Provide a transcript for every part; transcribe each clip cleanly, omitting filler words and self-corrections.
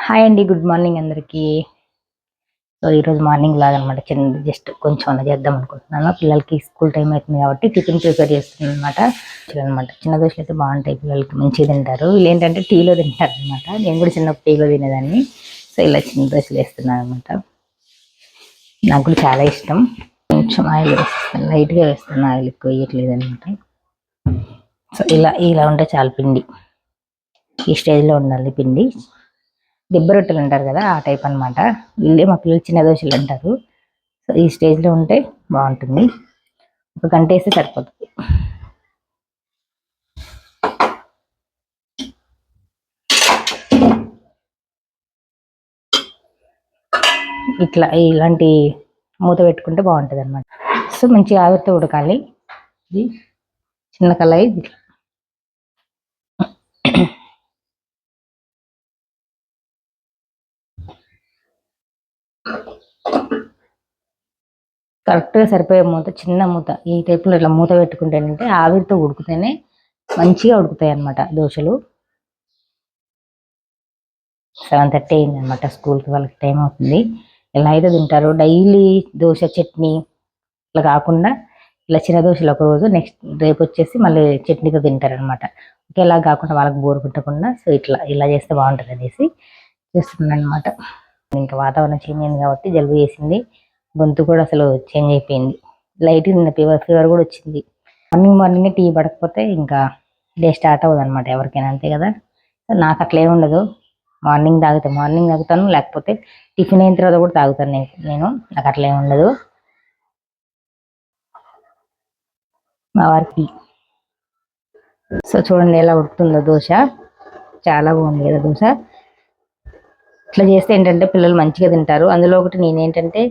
Hi అండి, good morning అందరికీ. So ఈరోజు మార్నింగ్ లాగా అనమాట, చిన్న జస్ట్ కొంచెం అలా చేద్దాం అనుకుంటున్నాను. పిల్లలకి స్కూల్ టైం అవుతుంది కాబట్టి టిఫిన్ ప్రిపేర్ చేస్తున్నాను అనమాట. చిన్న దోశలు అయితే బాగుంటాయి, పిల్లలకి మంచిగా తింటారు. వీళ్ళు ఏంటంటే టీలో తింటారు అనమాట. నేను కూడా చిన్న టీలో తినేదాన్ని. సో ఇలా చిన్న దోశలు వేస్తున్నాను అనమాట. నాకు కూడా చాలా ఇష్టం. కొంచెం ఆయిల్ వేస్తాను, లైట్గా వేస్తాను, ఆయిల్ ఎక్కువ వేయట్లేదు అనమాట. సో ఇలా ఇలా ఉంటే చాలా పిండి, ఈ స్టేజ్లో ఉండాలి పిండి. దిబ్బ రొట్టెలు అంటారు కదా, ఆ టైప్ అనమాట. వీళ్ళే మా పిల్లలు చిన్న దోశలు అంటారు. సో ఈ స్టేజ్లో ఉంటే బాగుంటుంది. ఒక గంట వేస్తే సరిపోతుంది. ఇట్లా ఇలాంటి మూత పెట్టుకుంటే బాగుంటుంది అనమాట. సో మంచిగా ఆవిరితో ఉడకాలి. ఇది చిన్న కళాయి. కరెక్ట్గా సరిపోయే మూత, చిన్న మూత. ఈ టైప్లో ఇట్లా మూత పెట్టుకుంటే ఏంటంటే ఆవిరితో ఉడికితేనే మంచిగా ఉడుకుతాయి అనమాట దోశలు. 7:30 అయింది అనమాట. స్కూల్కి వాళ్ళకి టైం అవుతుంది. ఇలా అయితే తింటారు. డైలీ దోశ చట్నీ ఇట్లా కాకుండా ఇలా చిన్న దోశలు ఒక రోజు, నెక్స్ట్ రేపు వచ్చేసి మళ్ళీ చట్నీతో తింటారనమాట. ఒకేలా కాకుండా వాళ్ళకి బోర్ పెట్టకుండా. సో ఇలా చేస్తే బాగుంటుంది అనేసి చేస్తున్నాను అనమాట. ఇంకా వాతావరణం చేంజ్ అయింది కాబట్టి జలుబు చేసింది, గొంతు కూడా అసలు చేంజ్ అయిపోయింది. లైట్ నిన్న ఫీవర్ కూడా వచ్చింది. మార్నింగ్ టీ పడకపోతే ఇంకా డే స్టార్ట్ అవ్వదు అనమాట, ఎవరికైనా అంతే కదా. సో నాకు అట్లే ఉండదు. మార్నింగ్ తాగుతాను, లేకపోతే టిఫిన్ అయిన తర్వాత కూడా తాగుతాను నేను. నాకు అట్లే ఉండదు. మా వారికి సో చూడండి ఎలా ఉడుకుతుందో దోశ. చాలా బాగుంది కదా దోశ. ఇట్లా చేస్తే ఏంటంటే పిల్లలు మంచిగా తింటారు. అందులో ఒకటి నేనేంటంటే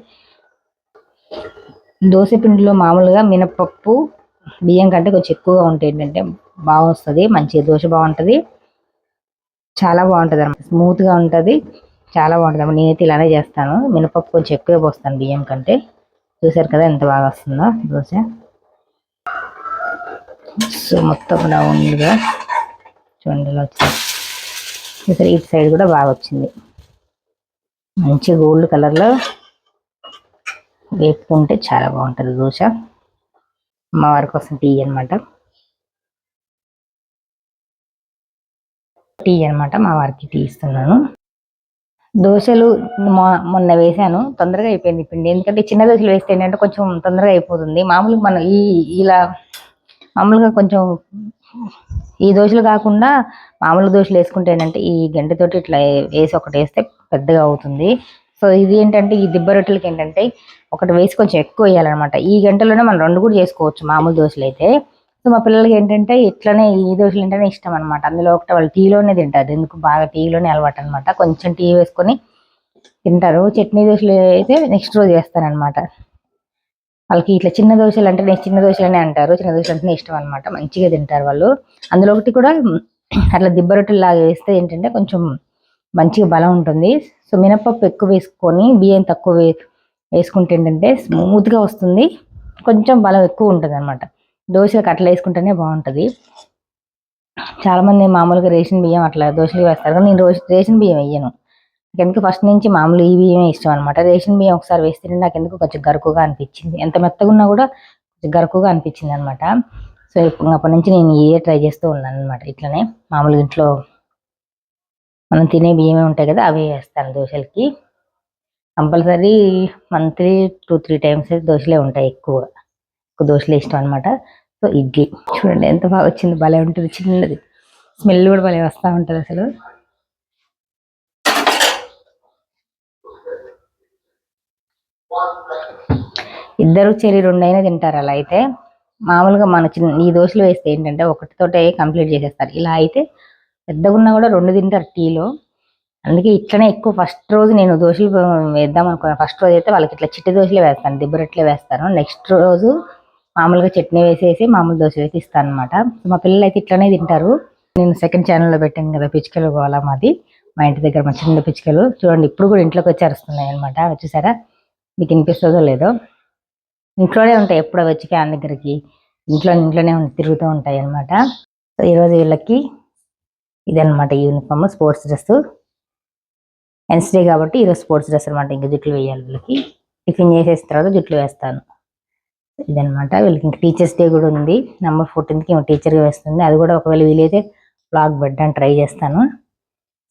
దోశ పిండిలో మామూలుగా మినపప్పు బియ్యం కంటే కొంచెం ఎక్కువగా ఉంటే ఏంటంటే బాగా వస్తుంది, మంచిగా దోశ బాగుంటుంది, చాలా బాగుంటుంది అన్నమాట. స్మూత్గా ఉంటుంది, చాలా బాగుంటుంది అన్నమాట. నేనైతే ఇలానే చేస్తాను, మినపప్పు కొంచెం ఎక్కువే పోస్తాను బియ్యం కంటే. చూసారు కదా ఎంత బాగా వస్తుందో దోశ. సో మొత్తం రౌండ్గా చూడండి ఇలా వచ్చింది. చూసారు, ఇటు సైడ్ కూడా బాగా వచ్చింది. మంచి గోల్డ్ కలర్లో వేపుకుంటే చాలా బాగుంటుంది దోశ. మా వారి కోసం టీ అనమాట. మా వారికి టీ ఇస్తున్నాను. దోశలు మొన్న వేసాను, తొందరగా అయిపోయింది పిండి. ఎందుకంటే చిన్న దోశలు వేస్తే ఏంటంటే కొంచెం తొందరగా అయిపోతుంది. మామూలుగా మనం ఇలా మామూలుగా కొంచెం ఈ దోశలు కాకుండా మామూలు దోశలు వేసుకుంటే ఏంటంటే ఈ గంటతోటి ఇట్లా వేసి ఒకటి వేస్తే పెద్దగా అవుతుంది. సో ఇది ఏంటంటే ఈ దిబ్బ రొట్టెలకి ఏంటంటే ఒకటి వేసి కొంచెం ఎక్కువ వేయాలన్నమాట. ఈ గంటలోనే మనం రెండు కూడా చేసుకోవచ్చు మామూలు దోశలు అయితే. సో మా పిల్లలకి ఏంటంటే ఇట్లనే ఈ దోశలు ఏంటనే ఇష్టం అనమాట. అందులో ఒకటి వాళ్ళు టీలోనే తింటారు, ఎందుకు బాగా టీలోనే అలవాటు అనమాట. కొంచెం టీ వేసుకొని తింటారు. చట్నీ దోశలు అయితే నెక్స్ట్ రోజు వేస్తానమాట. వాళ్ళకి ఇట్లా చిన్న దోశలు అంటే నేను చిన్న దోశలనే అంటారు, చిన్న దోశలు అంటేనే ఇష్టం అనమాట. మంచిగా తింటారు వాళ్ళు. అందులో ఒకటి కూడా అట్లా దిబ్బ రొట్టెలు లాగా వేస్తే ఏంటంటే కొంచెం మంచిగా బలం ఉంటుంది. సో మినపప్పు ఎక్కువ వేసుకొని బియ్యం తక్కువ వేసుకుంటే ఏంటంటే స్మూత్గా వస్తుంది, కొంచెం బలం ఎక్కువ ఉంటుంది అనమాట. దోశలకు అట్లా వేసుకుంటేనే బాగుంటుంది. చాలామంది మామూలుగా రేషన్ బియ్యం అట్లా దోశలు వేస్తారు, కానీ నేను రేషన్ బియ్యం వేయను. నాకెందుకు ఫస్ట్ నుంచి మామూలు ఈ బియ్యమే ఇష్టం అనమాట. రేషన్ బియ్యం ఒకసారి వేస్తే నాకు ఎందుకు కొంచెం గరుకుగా అనిపించింది, ఎంత మెత్తగా ఉన్నా కూడా కొంచెం గరుకుగా అనిపించింది అనమాట. సో ఇప్పుడు అప్పటి నుంచి నేను ఏ ట్రై చేస్తూ ఉన్నాను అనమాట. ఇట్లనే మామూలుగా ఇంట్లో మనం తినే బియ్యమే ఉంటాయి కదా, అవి వేస్తాను దోశలకి. కంపల్సరీ మంత్లీ 2-3 టైమ్స్ దోశలే ఉంటాయి, ఎక్కువ దోశలే ఇష్టం అనమాట. సో ఇడ్లీ చూడండి ఎంత బాగా వచ్చింది, భలే ఉంటుంది. చిన్నది స్మెల్ కూడా భలే వస్తూ ఉంటుంది అసలు. ఇద్దరు చెరి రెండైనా తింటారు. అలా అయితే మామూలుగా మన ఈ దోశలు వేస్తే ఏంటంటే ఒకటితోటే కంప్లీట్ చేసేస్తారు. ఇలా అయితే పెద్దగా ఉన్నా కూడా రెండు తింటారు టీలో. అందుకే ఇట్లనే ఎక్కువ ఫస్ట్ రోజు నేను దోశలు వేద్దాం అనుకున్నాను. ఫస్ట్ రోజు అయితే వాళ్ళకి ఇట్లా చిట్టి దోశలే వేస్తాను, దిబ్బరొట్లే వేస్తాను. నెక్స్ట్ రోజు మామూలుగా చట్నీ వేసేసి మామూలు దోశ వేసి ఇస్తాను అనమాట. మా పిల్లలు అయితే ఇట్లనే తింటారు. నేను సెకండ్ ఛానల్లో పెట్టాను కదా, పిచ్చుకలు గోళ మాది. మా ఇంటి దగ్గర మా చిన్న పిచ్చుకలు చూడండి, ఇప్పుడు కూడా ఇంట్లోకి వచ్చి అరుస్తున్నాయి అనమాట. వచ్చేసారా, మీకు వినిపిస్తుందో లేదో. ఇంట్లోనే ఉంటాయి, ఎప్పుడో వచ్చి ఫ్యాన్ దగ్గరికి ఇంట్లోనే తిరుగుతూ ఉంటాయి అనమాట. సో ఈరోజు వీళ్ళకి ఇదనమాట యూనిఫామ్, స్పోర్ట్స్ డ్రెస్. వెన్స్డే కాబట్టి ఈరోజు స్పోర్ట్స్ డ్రెస్ అనమాట. ఇంకా జుట్లు వేయాలి వీళ్ళకి. టిఫిన్ చేసేసిన తర్వాత జుట్లు వేస్తాను. ఇదనమాట. వీళ్ళకి ఇంకా టీచర్స్ డే కూడా ఉంది. నవంబర్ 14కి ఏమో టీచర్గా వేస్తుంది. అది కూడా ఒకవేళ వీలైతే బ్లాగ్ పెట్టడానికి ట్రై చేస్తాను.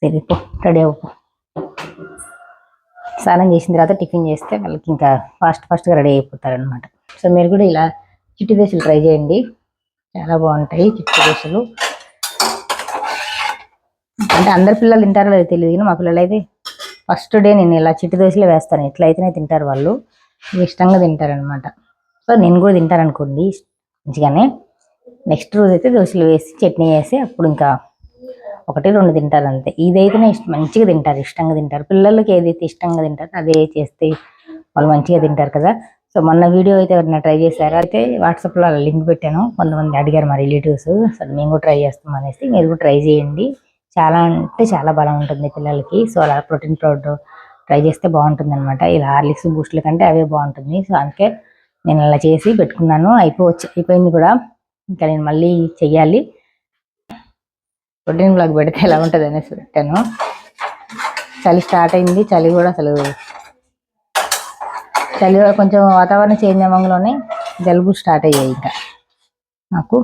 సరే పో, రెడీ అవ్వకు. స్నానం చేసిన తర్వాత టిఫిన్ చేస్తే వాళ్ళకి ఇంకా ఫాస్ట్గా రెడీ అయిపోతారనమాట. సో మీరు కూడా ఇలా చిట్టి దోశలు ట్రై చేయండి, చాలా బాగుంటాయి చిట్టి దోశలు. అంటే అందరి పిల్లలు తింటారో లేదో తెలియదు, కానీ మా పిల్లలు అయితే ఫస్ట్ డే నేను ఇలా చిట్టి దోశలే వేస్తాను. ఎట్లయితేనే తింటారు వాళ్ళు, ఇష్టంగా తింటారనమాట. సో నేను కూడా తింటాను అనుకోండి మంచిగానే. నెక్స్ట్ రోజు అయితే దోశలు వేసి చట్నీ వేసి అప్పుడు ఇంకా 1-2 తింటారు అంతే. ఇదైతేనే మంచిగా తింటారు, ఇష్టంగా తింటారు. పిల్లలకి ఏదైతే ఇష్టంగా తింటారో అదే చేస్తే వాళ్ళు మంచిగా తింటారు కదా. సో మొన్న వీడియో అయితే ఎవరైనా ట్రై చేశారు, అయితే వాట్సాప్లో అలా లింక్ పెట్టాను. కొంతమంది అడిగారు మా రిలేటివ్స్. సో మేము కూడా ట్రై చేస్తాం అనేసి, మీరు కూడా ట్రై చేయండి. చాలా అంటే చాలా బలం ఉంటుంది పిల్లలకి. సో అలా ప్రోటీన్ పౌడర్ ట్రై చేస్తే బాగుంటుంది అనమాట. ఇలా హార్లిక్స్ బూస్ట్ల కంటే అవే బాగుంటుంది. సో అందుకే నేను అలా చేసి పెట్టుకున్నాను. అయిపోయింది కూడా. ఇంకా నేను మళ్ళీ చెయ్యాలి. ప్రోటీన్ బ్లాగ్ పెడితే ఎలా ఉంటుంది అనేసి పెట్టాను. చలి స్టార్ట్ అయింది. చలి కూడా కొంచెం వాతావరణం చేంజ్ అవ్వడంలోనే జలుబు స్టార్ట్ అయ్యాయి ఇంకా నాకు.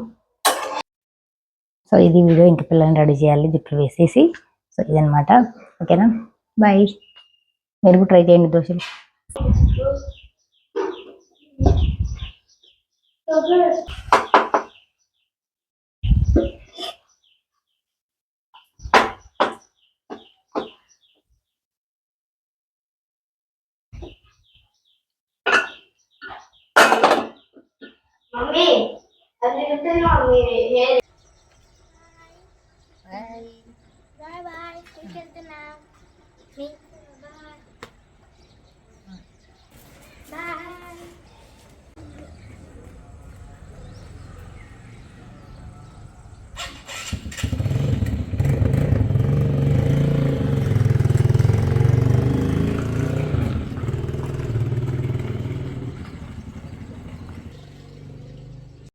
సో ఇది వీడియో. ఇంక పిల్లల్ని రెడీ చేయాలి జుట్లు వేసేసి. సో ఇదనమాట. ఓకేనా, బాయ్. మీరు కూడా ట్రై చేయండి దోశలు. మమ్మీ అది ఉంటుంది మమ్మీ. Bye bye. ఇంకెళ్తున్నా.